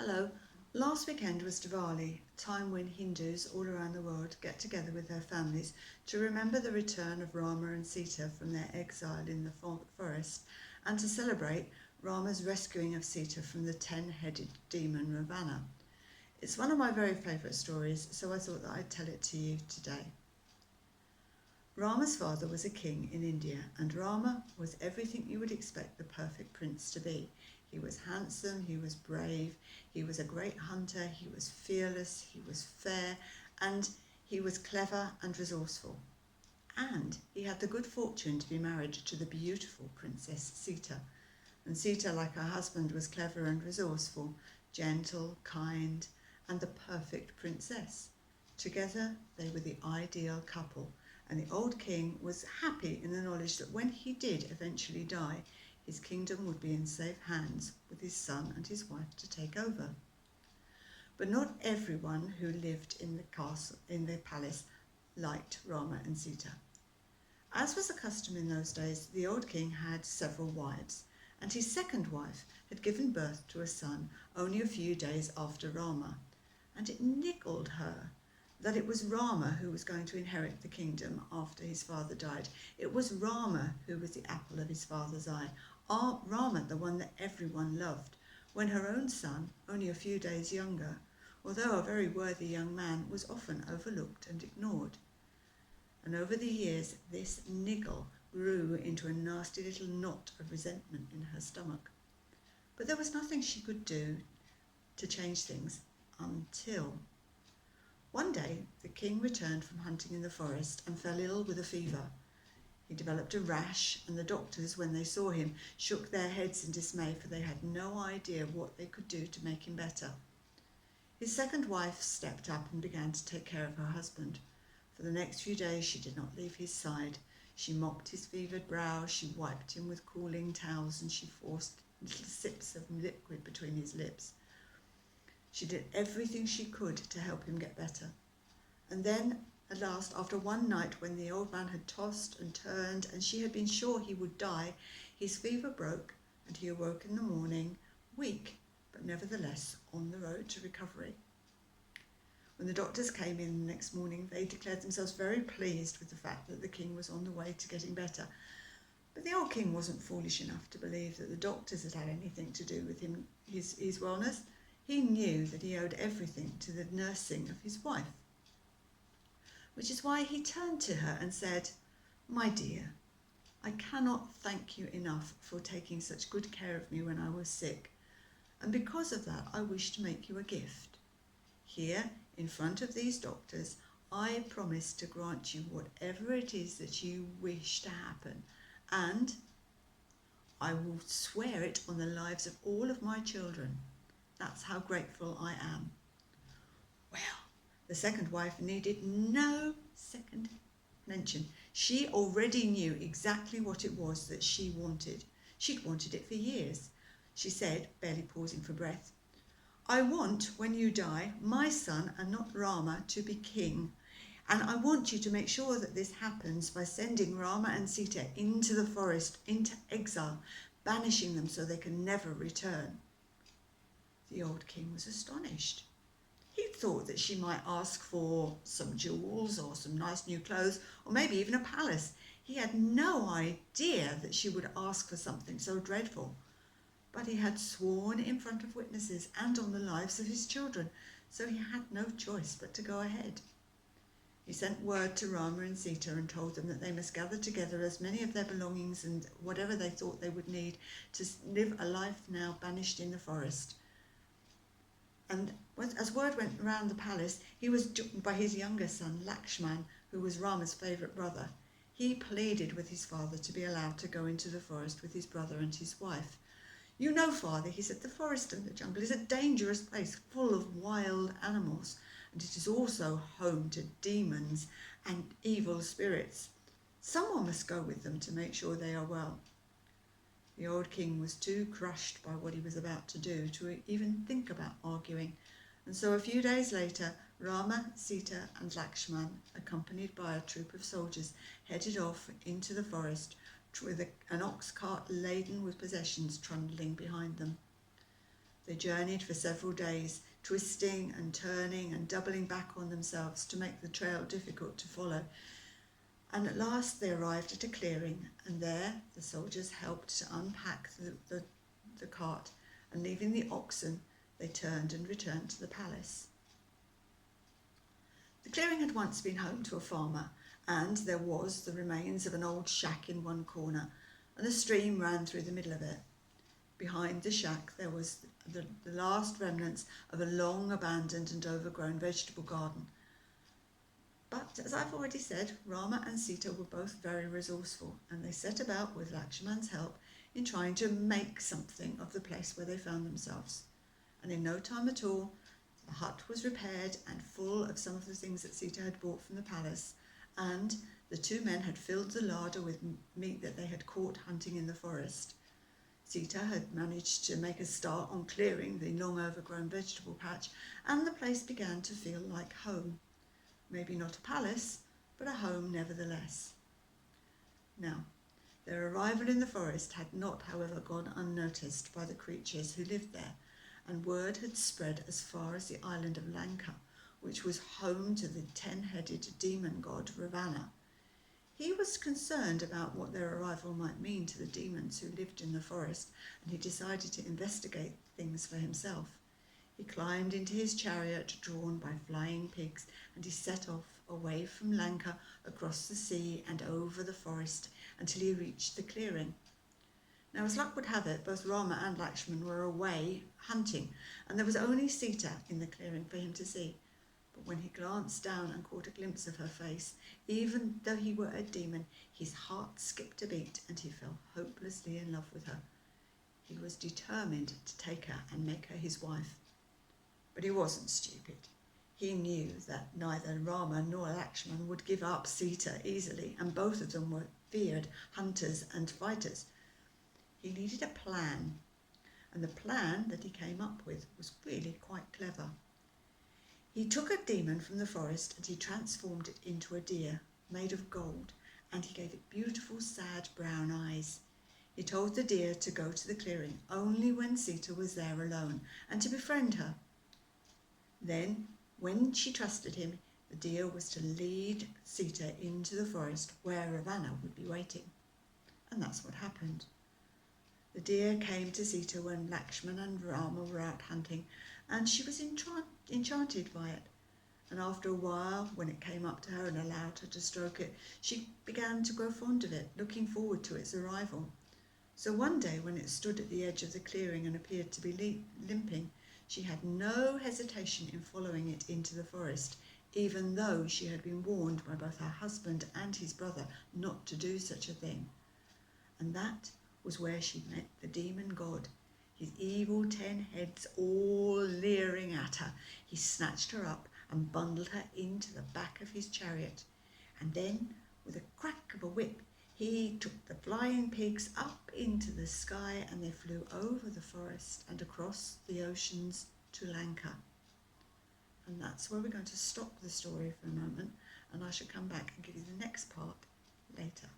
Hello. Last weekend was Diwali, a time when Hindus all around the world get together with their families to remember the return of Rama and Sita from their exile in the forest and to celebrate Rama's rescuing of Sita from the 10-headed demon Ravana. It's one of my very favourite stories, so I thought that I'd tell it to you today. Rama's father was a king in India, and Rama was everything you would expect the perfect prince to be. He was handsome, he was brave, he was a great hunter, he was fearless, he was fair, and he was clever and resourceful. And he had the good fortune to be married to the beautiful Princess Sita. And Sita, like her husband, was clever and resourceful, gentle, kind, and the perfect princess. Together, they were the ideal couple, and the old king was happy in the knowledge that when he did eventually die, his kingdom would be in safe hands with his son and his wife to take over. But not everyone who lived in the palace, liked Rama and Sita. As was the custom in those days, the old king had several wives, and his second wife had given birth to a son only a few days after Rama, and it niggled her that it was Rama who was going to inherit the kingdom after his father died. It was Rama who was the apple of his father's eye, Rama, the one that everyone loved, when her own son, only a few days younger, although a very worthy young man, was often overlooked and ignored. And over the years, this niggle grew into a nasty little knot of resentment in her stomach. But there was nothing she could do to change things until one day the king returned from hunting in the forest and fell ill with a fever. He developed a rash, and the doctors, when they saw him, shook their heads in dismay, for they had no idea what they could do to make him better. His second wife stepped up and began to take care of her husband. For the next few days she did not leave his side. She mopped his fevered brow, she wiped him with cooling towels, and she forced little sips of liquid between his lips. She did everything she could to help him get better. And then, at last, after one night when the old man had tossed and turned and she had been sure he would die, his fever broke and he awoke in the morning, weak, but nevertheless on the road to recovery. When the doctors came in the next morning, they declared themselves very pleased with the fact that the king was on the way to getting better. But the old king wasn't foolish enough to believe that the doctors had had anything to do with his wellness. He knew that he owed everything to the nursing of his wife, which is why he turned to her and said, "My dear, I cannot thank you enough for taking such good care of me when I was sick, and because of that I wish to make you a gift. Here, in front of these doctors, I promise to grant you whatever it is that you wish to happen, and I will swear it on the lives of all of my children. That's how grateful I am." Well, the second wife needed no second mention. She already knew exactly what it was that she wanted. She'd wanted it for years. She said, barely pausing for breath, "I want, when you die, my son and not Rama to be king. And I want you to make sure that this happens by sending Rama and Sita into the forest, into exile, banishing them so they can never return." The old king was astonished. He thought that she might ask for some jewels or some nice new clothes, or maybe even a palace. He had no idea that she would ask for something so dreadful. But he had sworn in front of witnesses and on the lives of his children, so he had no choice but to go ahead. He sent word to Rama and Sita and told them that they must gather together as many of their belongings and whatever they thought they would need to live a life now banished in the forest. And as word went around the palace, he was joined by his younger son, Lakshman, who was Rama's favourite brother. He pleaded with his father to be allowed to go into the forest with his brother and his wife. "You know, father," he said, "the forest and the jungle is a dangerous place full of wild animals, and it is also home to demons and evil spirits. Someone must go with them to make sure they are well." The old king was too crushed by what he was about to do to even think about arguing, and so a few days later, Rama, Sita and Lakshman, accompanied by a troop of soldiers, headed off into the forest with an ox cart laden with possessions trundling behind them. They journeyed for several days, twisting and turning and doubling back on themselves to make the trail difficult to follow. And at last they arrived at a clearing, and there the soldiers helped to unpack the cart, and leaving the oxen, they turned and returned to the palace. The clearing had once been home to a farmer, and there was the remains of an old shack in one corner, and a stream ran through the middle of it. Behind the shack there was the last remnants of a long abandoned and overgrown vegetable garden. But, as I've already said, Rama and Sita were both very resourceful, and they set about, with Lakshman's help, in trying to make something of the place where they found themselves. And in no time at all, the hut was repaired and full of some of the things that Sita had brought from the palace, and the two men had filled the larder with meat that they had caught hunting in the forest. Sita had managed to make a start on clearing the long overgrown vegetable patch, and the place began to feel like home. Maybe not a palace, but a home nevertheless. Now, their arrival in the forest had not, however, gone unnoticed by the creatures who lived there, and word had spread as far as the island of Lanka, which was home to the 10-headed demon god Ravana. He was concerned about what their arrival might mean to the demons who lived in the forest, and he decided to investigate things for himself. He climbed into his chariot drawn by flying pigs, and he set off away from Lanka, across the sea and over the forest until he reached the clearing. Now, as luck would have it, both Rama and Lakshman were away hunting, and there was only Sita in the clearing for him to see. But when he glanced down and caught a glimpse of her face, even though he were a demon, his heart skipped a beat and he fell hopelessly in love with her. He was determined to take her and make her his wife. But he wasn't stupid. He knew that neither Rama nor Lakshman would give up Sita easily, and both of them were feared hunters and fighters. He needed a plan, and the plan that he came up with was really quite clever. He took a demon from the forest and he transformed it into a deer made of gold, and he gave it beautiful, sad brown eyes. He told the deer to go to the clearing only when Sita was there alone, and to befriend her. Then, when she trusted him, the deer was to lead Sita into the forest where Ravana would be waiting. And that's what happened. The deer came to Sita when Lakshman and Rama were out hunting, and she was enchanted by it. And after a while, when it came up to her and allowed her to stroke it, she began to grow fond of it, looking forward to its arrival. So one day, when it stood at the edge of the clearing and appeared to be limping, she had no hesitation in following it into the forest, even though she had been warned by both her husband and his brother not to do such a thing. And that was where she met the demon god, his evil 10 heads all leering at her. He snatched her up and bundled her into the back of his chariot, and then, with a crack of a whip, he took the flying pigs up into the sky, and they flew over the forest and across the oceans to Lanka. And that's where we're going to stop the story for a moment, and I shall come back and give you the next part later.